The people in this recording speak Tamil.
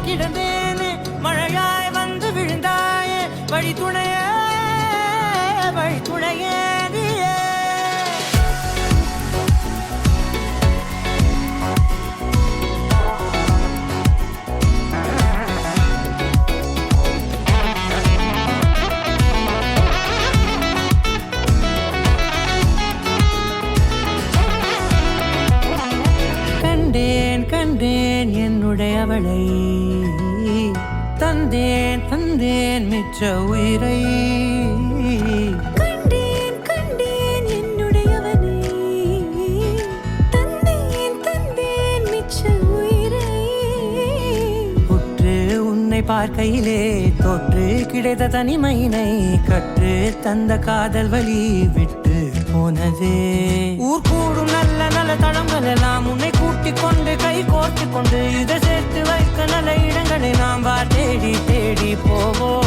கிடந்தேனே மழையாய் வந்து விழுந்தாயே வழி துணையே நீயே கண்டேன் என்னுடையவளை தந்தேன் மிச்ச உயிரை கண்டேன் என்னுடையவனை தந்தேன் மிச்ச உயிரை உற்று உன்னை பார்க்கையிலே தொற்று கிடைத்த தனிமையினை கற்று தந்த காதல் வழி விட்டு போனதே ஊர் கூடும் நல்ல தளங்கள் எல்லாம் உன்னை கூட்டிக் கொண்டு கை கோர்த்து கொண்டு இதை சேர்த்து வைக்க நல்ல இடங்களை நாம் தேடி போவோம்